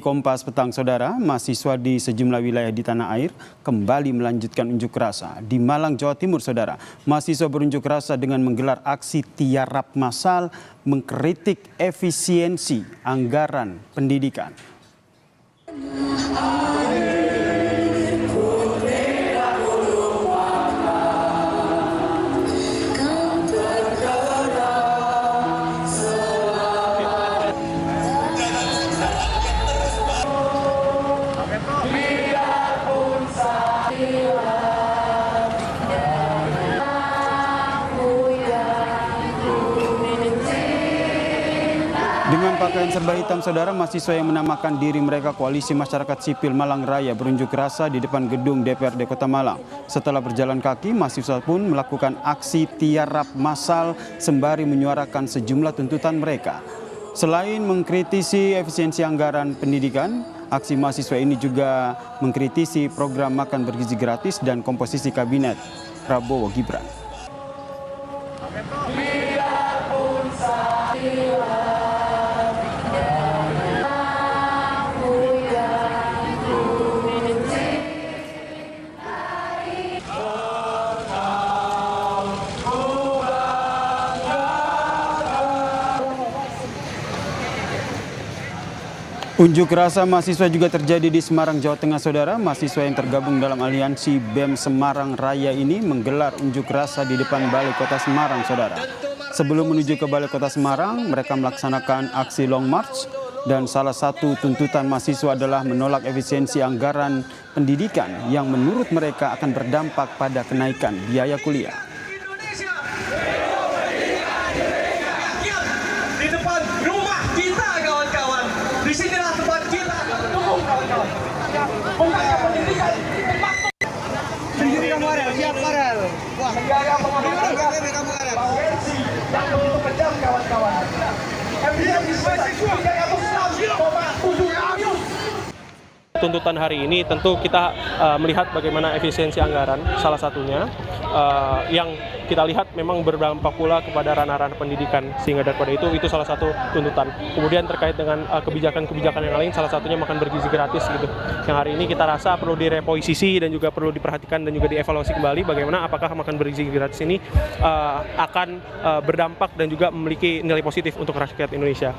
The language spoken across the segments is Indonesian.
Kompas Petang, Saudara, mahasiswa di sejumlah wilayah di tanah air kembali melanjutkan unjuk rasa. Di Malang, Jawa Timur, Saudara, mahasiswa berunjuk rasa dengan menggelar aksi tiarap massal mengkritik efisiensi anggaran pendidikan. Dengan pakaian serba hitam, Saudara, mahasiswa yang menamakan diri mereka Koalisi Masyarakat Sipil Malang Raya berunjuk rasa di depan gedung DPRD Kota Malang. Setelah berjalan kaki, mahasiswa pun melakukan aksi tiarap massal sembari menyuarakan sejumlah tuntutan mereka. Selain mengkritisi efisiensi anggaran pendidikan, aksi mahasiswa ini juga mengkritisi program makan bergizi gratis dan komposisi kabinet Prabowo Gibran. Unjuk rasa mahasiswa juga terjadi di Semarang, Jawa Tengah, Saudara. Mahasiswa yang tergabung dalam aliansi BEM Semarang Raya ini menggelar unjuk rasa di depan Balai Kota Semarang, Saudara. Sebelum menuju ke Balai Kota Semarang, mereka melaksanakan aksi long march dan salah satu tuntutan mahasiswa adalah menolak efisiensi anggaran pendidikan yang menurut mereka akan berdampak pada kenaikan biaya kuliah. Di depan rumah kita, kawan-kawan. Di sinilah tempat kita bertemu, kawan-kawan. Menjaga pendidikan. Sendiri kamu Arel, siap Arel. Menjaga pendidikan. Dan untuk kejam, kawan-kawan. Efisiensi mahasiswa 306,7. Tuntutan hari ini tentu kita melihat bagaimana efisiensi anggaran salah satunya yang kita lihat memang berdampak pula kepada ranah-ranah pendidikan, sehingga daripada itu salah satu tuntutan. Kemudian terkait dengan kebijakan-kebijakan yang lain, salah satunya makan bergizi gratis gitu. Yang hari ini kita rasa perlu direposisi dan juga perlu diperhatikan dan juga dievaluasi kembali bagaimana apakah makan bergizi gratis ini akan berdampak dan juga memiliki nilai positif untuk rakyat Indonesia.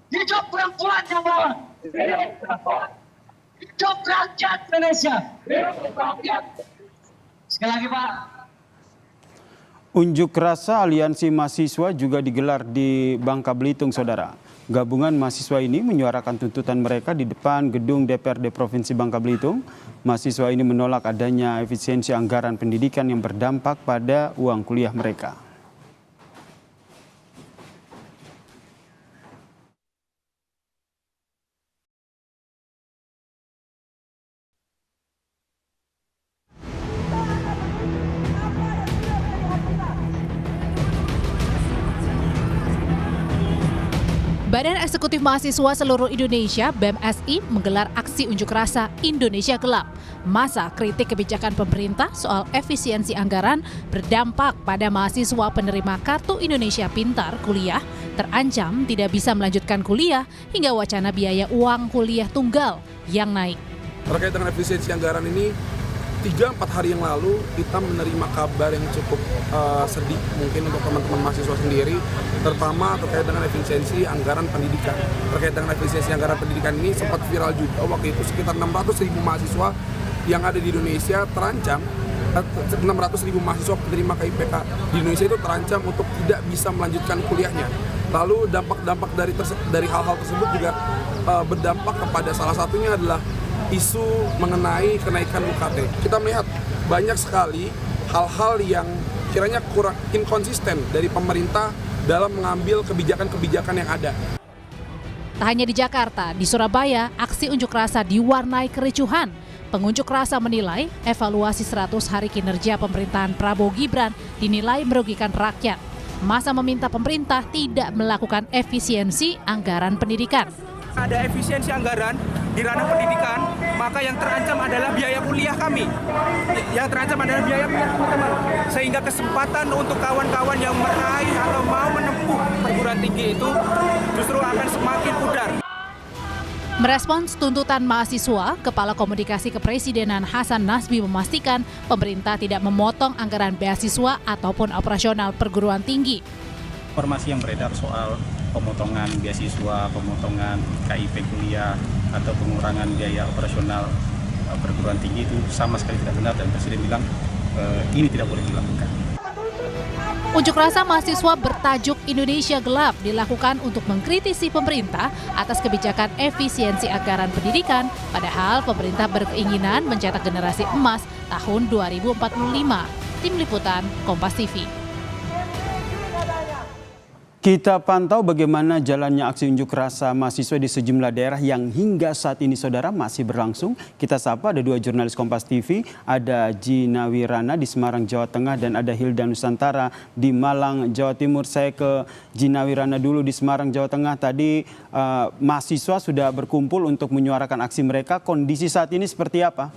Hidup perempuan yang lawan. Hidup rakyat Indonesia. Sekali lagi, Pak. Unjuk rasa aliansi mahasiswa juga digelar di Bangka Belitung, Saudara. Gabungan mahasiswa ini menyuarakan tuntutan mereka di depan gedung DPRD Provinsi Bangka Belitung. Mahasiswa ini menolak adanya efisiensi anggaran pendidikan yang berdampak pada uang kuliah mereka. Badan Eksekutif Mahasiswa Seluruh Indonesia (BEMSI) menggelar aksi unjuk rasa Indonesia Gelap. Masa kritik kebijakan pemerintah soal efisiensi anggaran berdampak pada mahasiswa penerima Kartu Indonesia Pintar kuliah terancam tidak bisa melanjutkan kuliah hingga wacana biaya uang kuliah tunggal yang naik. Terkait dengan efisiensi anggaran ini, 3-4 hari yang lalu kita menerima kabar yang cukup sedih mungkin untuk teman-teman mahasiswa sendiri, terutama terkait dengan efisiensi anggaran pendidikan. Terkait dengan efisiensi anggaran pendidikan ini sempat viral juga waktu itu, sekitar 600.000 mahasiswa yang ada di Indonesia terancam, 600.000 mahasiswa penerima KIPK di Indonesia itu terancam untuk tidak bisa melanjutkan kuliahnya. Lalu dampak-dampak dari hal-hal tersebut juga berdampak kepada salah satunya adalah isu mengenai kenaikan UKT. Kita melihat banyak sekali hal-hal yang kiranya kurang inkonsisten dari pemerintah dalam mengambil kebijakan-kebijakan yang ada. Tak hanya di Jakarta, di Surabaya, aksi unjuk rasa diwarnai kericuhan. Pengunjuk rasa menilai evaluasi 100 hari kinerja pemerintahan Prabowo Gibran dinilai merugikan rakyat. Masa meminta pemerintah tidak melakukan efisiensi anggaran pendidikan. Ada efisiensi anggaran di ranah pendidikan, maka yang terancam adalah biaya kuliah kami. Yang terancam adalah biaya kuliah teman-teman. Sehingga kesempatan untuk kawan-kawan yang meraih atau mau menempuh perguruan tinggi itu justru akan Merespons tuntutan mahasiswa, Kepala Komunikasi Kepresidenan Hasan Nasbi memastikan pemerintah tidak memotong anggaran beasiswa ataupun operasional perguruan tinggi. Informasi yang beredar soal pemotongan beasiswa, pemotongan KIP kuliah, atau pengurangan biaya operasional perguruan tinggi itu sama sekali tidak benar, dan Presiden bilang ini tidak boleh dilakukan. Unjuk rasa mahasiswa bertajuk Indonesia Gelap dilakukan untuk mengkritisi pemerintah atas kebijakan efisiensi anggaran pendidikan, padahal pemerintah berkeinginan mencetak generasi emas tahun 2045. Tim Liputan, Kompas TV. Kita pantau bagaimana jalannya aksi unjuk rasa mahasiswa di sejumlah daerah yang hingga saat ini saudara masih berlangsung. Kita sapa ada 2 jurnalis Kompas TV, ada Gina Wirana di Semarang, Jawa Tengah, dan ada Hilda Nusantara di Malang, Jawa Timur. Saya ke Gina Wirana dulu di Semarang, Jawa Tengah. Tadi mahasiswa sudah berkumpul untuk menyuarakan aksi mereka. Kondisi saat ini seperti apa?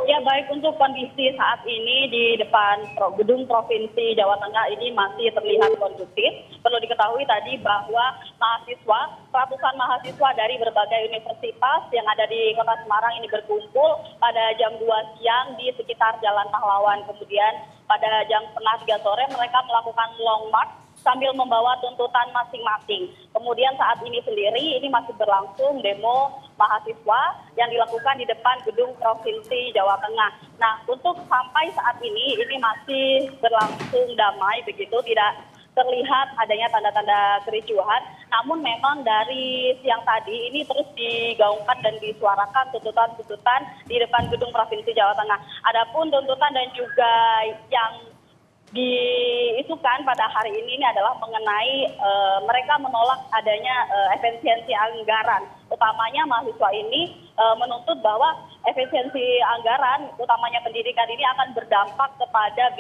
Ya, baik, untuk kondisi saat ini di depan gedung Provinsi Jawa Tengah ini masih terlihat kondusif. Perlu diketahui tadi bahwa ratusan mahasiswa dari berbagai universitas yang ada di Kota Semarang ini berkumpul pada jam 2 siang di sekitar Jalan Pahlawan. Kemudian pada jam setengah 3 sore mereka melakukan long march sambil membawa tuntutan masing-masing. Kemudian saat ini sendiri ini masih berlangsung demo mahasiswa yang dilakukan di depan gedung Provinsi Jawa Tengah. Nah, untuk sampai saat ini masih berlangsung damai begitu, tidak terlihat adanya tanda-tanda kericuhan. Namun memang dari siang tadi ini terus digaungkan dan disuarakan tuntutan-tuntutan di depan gedung Provinsi Jawa Tengah. Adapun tuntutan dan juga yang diisukan pada hari ini adalah mengenai mereka menolak adanya efisiensi anggaran. Utamanya mahasiswa ini menuntut bahwa efisiensi anggaran, utamanya pendidikan ini akan berdampak kepada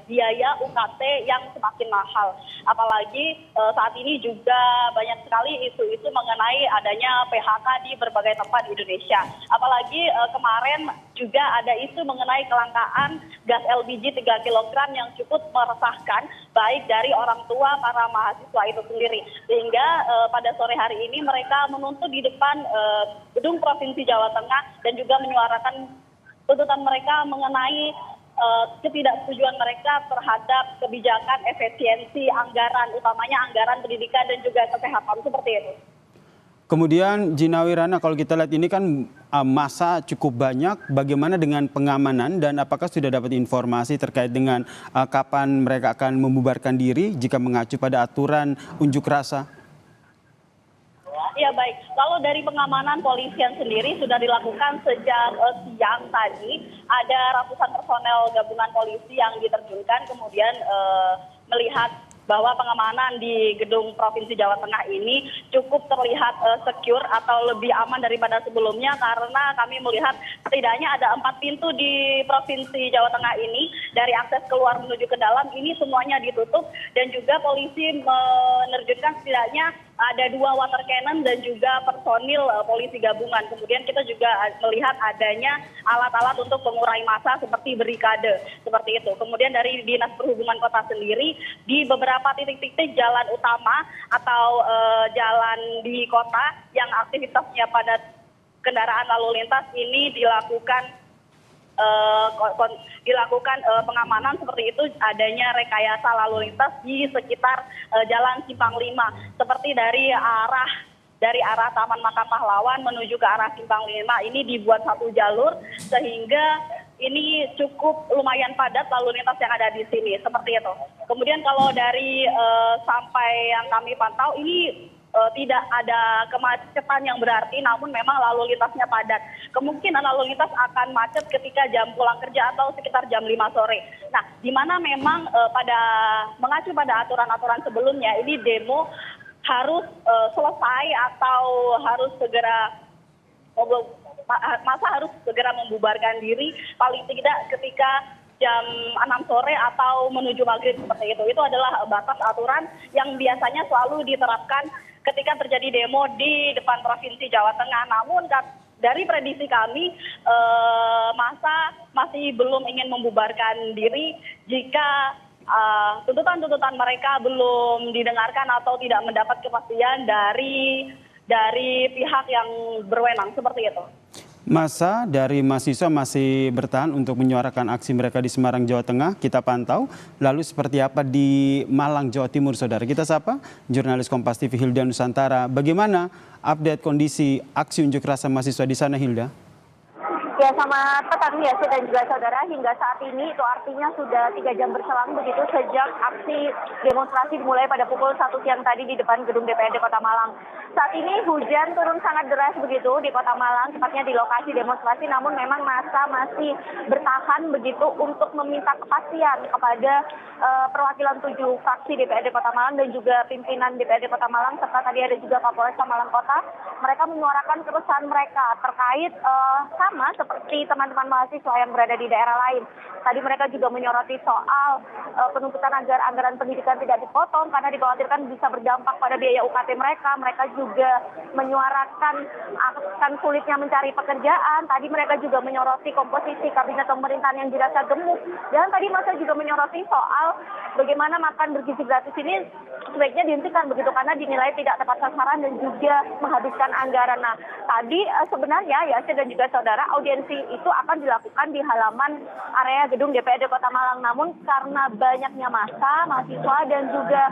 biaya UKT yang semakin mahal. Apalagi saat ini juga banyak sekali isu-isu mengenai adanya PHK di berbagai tempat di Indonesia. Apalagi kemarin juga ada isu mengenai kelangkaan gas LPG 3 kg yang cukup meresahkan baik dari orang tua para mahasiswa itu sendiri. Sehingga pada sore hari ini mereka menuntut di depan gedung Provinsi Jawa Tengah dan juga menyuarakan tuntutan mereka mengenai ketidaksetujuan mereka terhadap kebijakan efisiensi anggaran, utamanya anggaran pendidikan dan juga kesehatan, seperti itu. Kemudian Gina Wirana, kalau kita lihat ini kan masa cukup banyak, bagaimana dengan pengamanan dan apakah sudah dapat informasi terkait dengan kapan mereka akan membubarkan diri jika mengacu pada aturan unjuk rasa? Ya, baik, kalau dari pengamanan polisian sendiri sudah dilakukan sejak siang tadi. Ada ratusan personel gabungan polisi yang diterjunkan, kemudian melihat bahwa pengamanan di gedung Provinsi Jawa Tengah ini cukup terlihat secure atau lebih aman daripada sebelumnya, karena kami melihat setidaknya ada 4 pintu di Provinsi Jawa Tengah ini. Dari akses keluar menuju ke dalam ini semuanya ditutup, dan juga polisi menerjunkan setidaknya ada 2 water cannon dan juga personil polisi gabungan. Kemudian kita juga melihat adanya alat-alat untuk mengurai massa seperti barikade, seperti itu. Kemudian dari Dinas Perhubungan Kota sendiri, di beberapa titik-titik jalan utama atau jalan di kota yang aktivitasnya padat kendaraan lalu lintas ini dilakukan pengamanan seperti itu, adanya rekayasa lalu lintas di sekitar Jalan Simpang 5, seperti dari arah Taman Makam Pahlawan menuju ke arah Simpang 5 ini dibuat satu jalur, sehingga ini cukup lumayan padat lalu lintas yang ada di sini, seperti itu. Kemudian kalau dari sampai yang kami pantau ini tidak ada kemacetan yang berarti, namun memang lalu lintasnya padat. Kemungkinan lalu lintas akan macet ketika jam pulang kerja atau sekitar jam 5 sore. Nah, di mana memang mengacu pada aturan-aturan sebelumnya, ini demo harus selesai atau harus segera membubarkan diri paling tidak ketika jam 6 sore atau menuju maghrib, seperti itu. Itu adalah batas aturan yang biasanya selalu diterapkan ketika terjadi demo di depan Provinsi Jawa Tengah. Namun dari prediksi kami, masa masih belum ingin membubarkan diri jika tuntutan-tuntutan mereka belum didengarkan atau tidak mendapat kepastian dari dari pihak yang berwenang, seperti itu. Masa dari mahasiswa masih bertahan untuk menyuarakan aksi mereka di Semarang, Jawa Tengah. Kita pantau. Lalu seperti apa di Malang, Jawa Timur, saudara? Kita sapa jurnalis Kompas TV Hilda Nusantara. Bagaimana update kondisi aksi unjuk rasa mahasiswa di sana, Hilda? Ya, selamat petang ya, dan juga saudara. Hingga saat ini itu artinya sudah 3 jam berselang begitu sejak aksi demonstrasi dimulai pada pukul 1 siang tadi di depan gedung DPRD Kota Malang. Saat ini hujan turun sangat deras begitu di Kota Malang, tepatnya di lokasi demonstrasi. Namun memang massa masih bertahan begitu untuk meminta kepastian kepada perwakilan 7 fraksi DPRD Kota Malang dan juga pimpinan DPRD Kota Malang, serta tadi ada juga Kapolres Malang Kota. Mereka menyuarakan keresahan mereka terkait sama seperti teman-teman mahasiswa yang berada di daerah lain. Tadi mereka juga menyoroti soal penuntutan agar anggaran pendidikan tidak dipotong karena dikhawatirkan bisa berdampak pada biaya UKT mereka. Mereka juga menyuarakan akan sulitnya mencari pekerjaan. Tadi mereka juga menyoroti komposisi kabinet pemerintahan yang dirasa gemuk. Dan tadi masa juga menyoroti soal bagaimana makan bergizi gratis ini sebaiknya dihentikan begitu karena dinilai tidak tepat sasaran dan juga menghabiskan anggaran. Nah, tadi sebenarnya ya dan juga saudara, audiensi itu akan dilakukan di halaman area gedung DPRD Kota Malang. Namun karena banyaknya massa, mahasiswa dan juga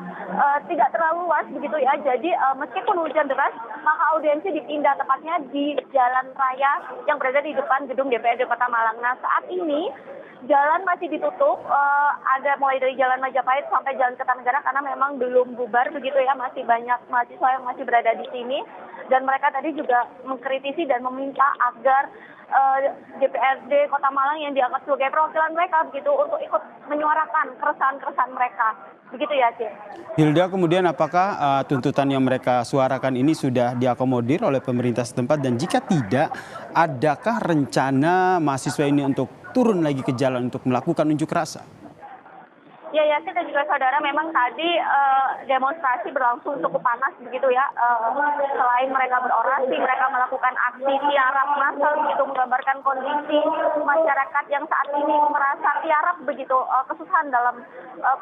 tidak terlalu luas begitu ya. Jadi meskipun hujan deras, maka audiensi dipindah tepatnya di jalan raya yang berada di depan gedung DPRD Kota Malang. Nah, saat ini jalan masih ditutup, ada mulai dari Jalan Majapahit sampai Jalan Kertanegara karena memang belum bubar begitu ya, masih banyak mahasiswa yang masih berada di sini dan mereka tadi juga mengkritisi dan meminta agar DPRD Kota Malang yang dianggap sebagai perwakilan mereka begitu untuk ikut menyuarakan keresahan-keresahan mereka. Begitu ya, Cik. Hilda, kemudian apakah tuntutan yang mereka suarakan ini sudah diakomodir oleh pemerintah setempat dan jika tidak, adakah rencana mahasiswa ini untuk turun lagi ke jalan untuk melakukan unjuk rasa? Ya, dan juga saudara, memang tadi demonstrasi berlangsung cukup panas begitu ya. Selain mereka berorasi, mereka melakukan aksi tiarap massal begitu, menggambarkan kondisi masyarakat yang saat ini merasa tiarap begitu, kesusahan dalam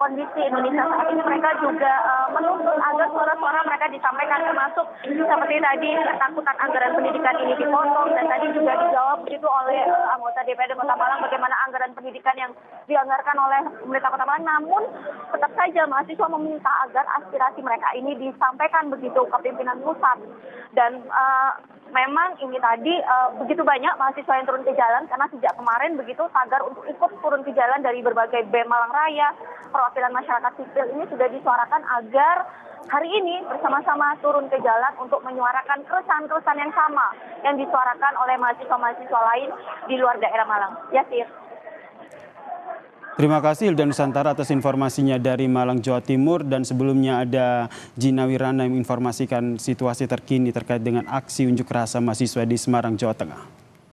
kondisi Indonesia saat ini. Mereka juga menuntut agar suara-suara mereka disampaikan, termasuk seperti tadi ketakutan anggaran pendidikan ini dipotong, dan tadi juga dijawab begitu oleh anggota DPRD Kota Malang bagaimana anggaran pendidikan yang dianggarkan oleh pemerintah Kota Malang. Namun tetap saja mahasiswa meminta agar aspirasi mereka ini disampaikan begitu ke pimpinan pusat. Dan memang ini tadi begitu banyak mahasiswa yang turun ke jalan karena sejak kemarin begitu tagar untuk ikut turun ke jalan dari berbagai BEM Malang Raya, perwakilan masyarakat sipil ini sudah disuarakan agar hari ini bersama-sama turun ke jalan untuk menyuarakan keresahan-keresahan yang sama yang disuarakan oleh mahasiswa-mahasiswa lain di luar daerah Malang. Ya, Sir. Terima kasih Hilda Nusantara atas informasinya dari Malang, Jawa Timur. Dan sebelumnya ada Gina Wirana yang menginformasikan situasi terkini terkait dengan aksi unjuk rasa mahasiswa di Semarang, Jawa Tengah.